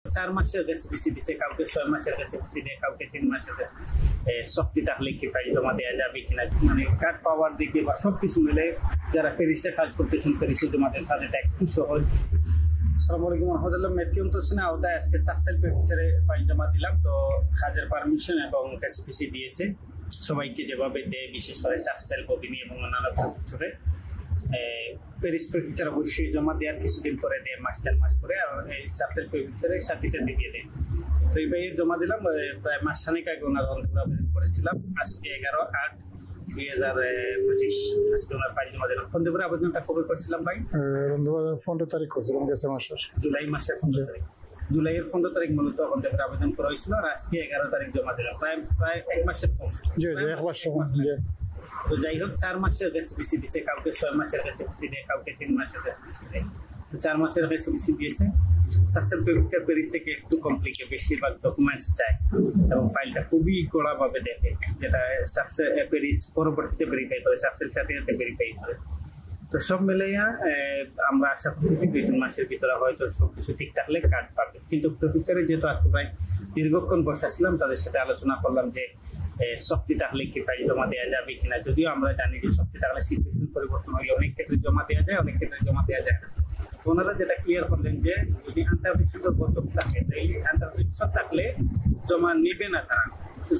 4 মাসের রেসিপিসি দিছে, কাউকে 6 মাসের রেসিপিসি দেয়, কাউকে 3 মাসের শক্তি থাকলে কি ফাইল জমা দেওয়া যাবে কিনা, মানে কার্ড পাওয়ার দিকে বা সবকিছু মিলে যারা প্যারিসে কাজ করতেছেন প্যারিসে জমা দেওয়ার কাজটা একটু সহজ। আসসালামু আলাইকুম রহমতুল্লাহ। মেথিউন তোসিনের আওতায় আজকে সাকসেল প্রেফেক্টারে ফাইল জমা দিলাম। তো কাজের পারমিশন এবং রেসিপিসি দিয়েছে সবাইকে যেভাবে দেয়, বিশেষ করে সাকসেল, ববিনি এবং অন্যান্য প্রেফেক্টারে। প্যারিস প্রেফেক্টার অবশ্যই জমা দেওয়ার কিছুদিন পরে দেয়, মাস 1.5 মাস পরে, আর এই সাকসেল প্রেফেক্টারের সাথে সাথে দিয়ে দেয়। তো এই ভাইয়ের জমা দিলাম প্রায় মাস খানেক আগে, ওনার আবেদন করেছিলাম। আজকে 11/8/2025 আজকে ওনার ফাইল জমা দিলাম। ফোন করে আবেদনটা কবে করছিলাম ভাই? 15 তারিখ করছিলাম, গেছে মাসের জুলাই মাসের 15 তারিখ। জুলাইয়ের 15 তারিখ মূলত আমাদের আবেদন করা হয়েছিল, আর আজকে 11 তারিখ জমা দিলাম। প্রায় 1 মাসের কম। তো যাই হোক, 4 মাসের রেসিপিসি দিছে, কাউকে 6 মাসের রেসিপিসি দেয়, কাউকে 3 মাসের রেসিপিসি দেয়। তো 4 মাসের রেসিপিসি দিয়েছে। সাকসেল প্রেফেক্টার প্যারিস থেকে একটু কমপ্লিকেট, বেশিরভাগ ডকুমেন্টস চায় এবং ফাইলটা খুবই কড়াভাবে দেখে, যেটা সাকসেল প্যারিস পরবর্তীতে ভেরিফাই করে, সাকসেল সাথে সাথে ভেরিফাই করে। তো সব মিলাইয়া আমরা আশা করতেছি 2-3 মাসের ভিতরে হয়তো সবকিছু ঠিক থাকলে কার্ড পাবে। কিন্তু প্রেফেক্টারে যেহেতু আজকে প্রায় দীর্ঘক্ষণ বসাছিলাম, তাদের সাথে আলোচনা করলাম যে শক্তি থাকলে কি ফাইল জমা দেওয়া যাবে কিনা। যদিও আমরা জানি যে শক্তি থাকলে সিচুয়েশন পরিবর্তন হলে অনেক ক্ষেত্রে জমা দেওয়া যায়, অনেক ক্ষেত্রে জমা দেওয়া যায় না। ওনারা যেটা ক্লিয়ার করলেন যে যদি আন্তর্জাতিক বন্ধক থাকে, তাইলে আন্তর্জাতিক থাকলে জমা নেবে না তারা,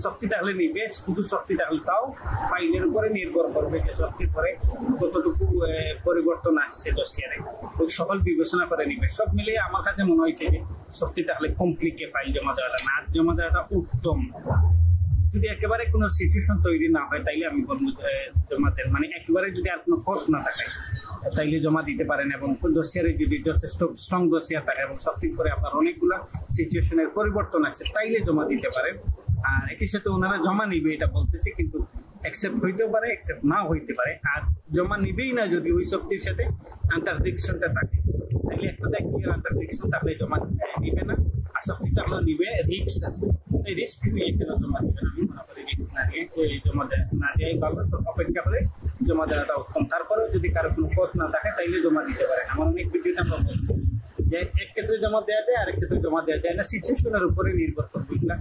শক্তি থাকলে নিবে। শুধু শক্তি থাকলে তাও ফাইলের উপরে নির্ভর করবে যে শক্তির পরে কতটুকু পরিবর্তন আসছে ডসিয়ারে, ওই সকল বিবেচনা করে নিবে। সব মিলিয়ে আমার কাছে মনে হয়েছে যে শক্তি থাকলে কমপ্লিটে ফাইল জমা দেওয়াটা না, জমা দেওয়াটা উত্তম। যদি একেবারে কোনো সিচুয়েশন তৈরি না হয় তাইলে আমি বলবো জমা দেন, মানে একেবারে যদি আর কোনো পথ না থাকে তাইলে জমা দিতে পারেন। এবং ডসিয়ারে যদি যথেষ্ট স্ট্রং ডসিয়ার থাকে এবং শক্তির পরে আপনার অনেকগুলো সিচুয়েশনের পরিবর্তন আছে, তাইলে জমা দিতে পারেন। আর একই সাথে ওনারা জমা নিবে এটা বলতেছে, কিন্তু অ্যাকসেপ্ট হইতেও পারে, অ্যাকসেপ্ট নাও হইতে পারে। আর জমা নিবেই না যদি ওই শক্তির সাথে আন্তর্জাতিকটা থাকে, তাহলে একটা ক্লিয়ার আন্তর্জাতিক থাকলে জমা নিবে না। আর শক্তিটা হলো নিবে, রিস্ক আছে, এই রিস্ক নিয়ে কেন জমা দিবে না? আমি মনে করি রিস্ক না নিয়ে জমা না দেওয়াই ভালো, অপেক্ষা করে জমা দেওয়াটা উত্তম। তারপরেও যদি কারো কোনো পথ না থাকে তাইলে জমা দিতে পারে। আমার অনেক ভিডিওতে আমরা বলছি যে এক ক্ষেত্রে জমা দেওয়া যায়, আরেক ক্ষেত্রে জমা দেওয়া যায় না, সিচুয়েশনের উপরে নির্ভর করবে। এগুলা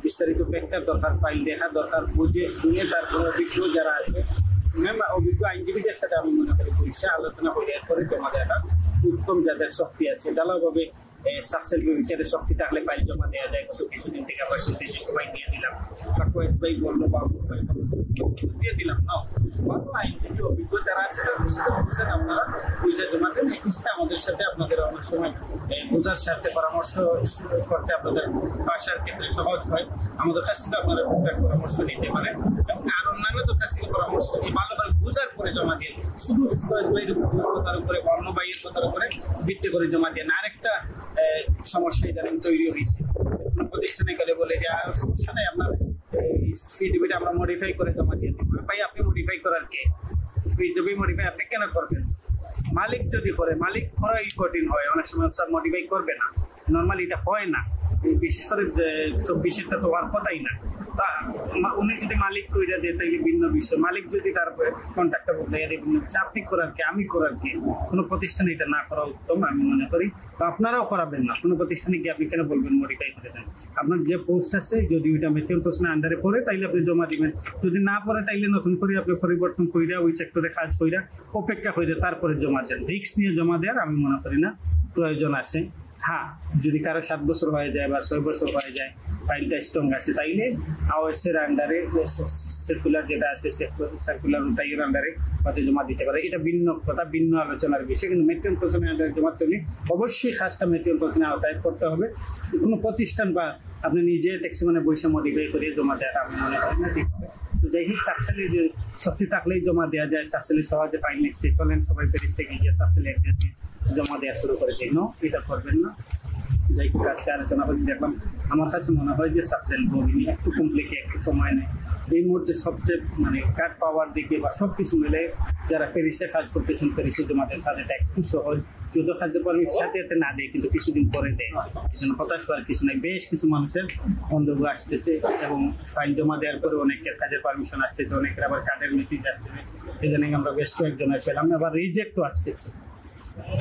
বিস্তারিত ব্যাখ্যার দরকার, ফাইল দেখা দরকার, বুঝে শুনে তারপরে অভিজ্ঞ যারা আছে, অভিজ্ঞ আইনজীবীদের সাথে আমি মনে করি পরীক্ষা আলোচনা করে এরপরে জমা দেওয়াটা উত্তম। যাদের শক্তি আছে ঢালাওভাবে সাকসেল প্রেফেক্টারে শক্তি থাকলে ফাইল জমা দেওয়া যায়। গত কিছুদিন থেকে আবার শুনতেছি সবাই দিয়ে দিলাম, বা কোয়েস ভাই বললো বা ভাই দিয়ে দিলাম না, ভালো আইনজীবী অভিজ্ঞ যারা আছে তাদের সাথে বুঝেন, আপনারা বুঝে জমা দেন। একই সাথে আমাদের সাথে আপনাদের অনেক সময় বোঝার সাথে পরামর্শ করতে আপনাদের বাসার ক্ষেত্রে সহজ হয়। আমাদের কাছ থেকে আপনারা টুকটাক পরামর্শ নিতে পারেন এবং আর অন্যান্যদের কাছ থেকে পরামর্শ নিয়ে ভালোভাবে বোঝার পরে জমা দিন। শুধু কোয়েস ভাইয়ের কথার উপরে, অন্য ভাইয়ের কথার উপরে ভিত্তি করে জমা দেন। আরেকটা সমস্যা ইদানিং তৈরি হয়েছে, প্রতিষ্ঠানে গেলে বলে যে আর সমস্যা নেই, আপনার ফিডব্যাক আমরা মডিফাই করে জমা দিয়ে দিব। ভাই আপনি মডিফাই করার কে? ফিডব্যাক মডিফাই আপনি কেন করবেন? মালিক যদি করে, মালিক করাই কঠিন হয় অনেক সময়, স্যার মডিফাই করবে না, নর্মালি এটা হয় না। বিশেষ করে 24-এরটা তো হওয়ার কথাই না। তা উনি যদি মালিক কইরা দেয় তাইলে ভিন্ন বিষয়, মালিক যদি তার কন্ট্রাক্টটা বদলাইয়া দেয় ভিন্ন বিষয়। আপনি করার কে, আমি করার কে? কোনো প্রতিষ্ঠানে এটা না করা উত্তম আমি মনে করি, বা আপনারাও করাবেন না। কোনো প্রতিষ্ঠানে গিয়ে আপনি কেন বলবেন মডিফাই করে দেন? আপনার যে পোস্ট আছে যদি ওইটা মেথিউন পোস্টের আন্ডারে পড়ে তাইলে আপনি জমা দিবেন, যদি না পড়ে তাইলে নতুন করে আপনি পরিবর্তন কইরা ওই সেক্টরে কাজ কইরা অপেক্ষা করে তারপরে জমা দেন। রিস্ক নিয়ে জমা দেওয়ার আমি মনে করি না প্রয়োজন আছে। হ্যাঁ, যদি কারো 7 বছর হয়ে যায় বা 6 বছর হয়ে যায়, ফাইলটা স্ট্রং আছে, তাইলে আওএসের আন্ডারে সার্কুলার যেটা আছে, সার্কুলার তাইয়ের আন্ডারে হয়তো জমা দিতে পারে। এটা ভিন্ন কথা, ভিন্ন আলোচনার বিষয়। কিন্তু মেথিউন পোস্টের আন্ডারে জমা দিলে অবশ্যই কাজটা মেথিউন পোস্টের আওতায় করতে হবে। কোনো প্রতিষ্ঠান বা আপনি নিজে ট্যাক্সি মানে বৈষা মডিফাই করে জমা দেওয়াটা আমি মনে করি না ঠিক হবে। তো যাই হোক, সাকসেলের যে শক্তি থাকলেই জমা দেওয়া যায়, সাকসেলের সহজে ফাইল নিচ্ছে, চলেন সবাই প্যারিস থেকে গিয়ে সাকসেলের জমা দেওয়া শুরু করেছে। এটা করবেন না। যাই হোক, আজকে আলোচনা করে দেখলাম, আমার কাছে মনে হয় যে সাকসেল ববিনি একটু কমপ্লিকে, একটু সময় নেয়। এই মুহূর্তে সবচেয়ে মানে কার্ড পাওয়ার দিকে বা সবকিছু মিলে যারা প্যারিসে কাজ করতেছেন প্যারিসে জমা দেওয়ার কাজটা একটু সহজ। যদিও কাজের পারমিশন সাথে সাথে না দেয়, কিন্তু কিছুদিন পরে দেয়। এই হতাশ হওয়ার কিছু নাই। বেশ কিছু মানুষের বন্ধু আসতেছে এবং ফাইল জমা দেওয়ার পরে অনেকের কাজের পারমিশন আসতেছে, অনেকের আবার কার্ডের মেসেজ আসতেছে। এই জন্য আমরা বেশ কয়েকজনের পেলাম, আবার রিজেক্টও আসতেছে।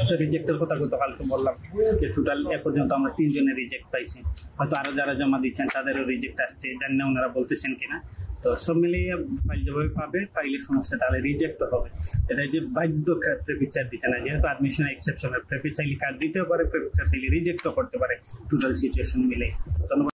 তো রিজেক্টের কথা গতকালকে বললাম যে টোটাল এ পর্যন্ত আমরা 3 জনের রিজেক্ট পাইছি, হয়তো আরো যারা জমা দিচ্ছেন তাদেরও রিজেক্ট আসছে, জানি না ওনারা বলতেছেন কিনা। তো সব মিলিয়ে ফাইল যেভাবে পাবে ফাইলের সমস্যা তাহলে রিজেক্ট হবে, এটা যে বাধ্য প্রেফিচার দিতে না, যেহেতু অ্যাডমিশন এক্সেপশনের প্রেফিচার চাইলে কার্ড দিতেও পারে, প্রেফিচার চাইলে রিজেক্টও করতে পারে, টোটাল সিচুয়েশন মিলে। ধন্যবাদ।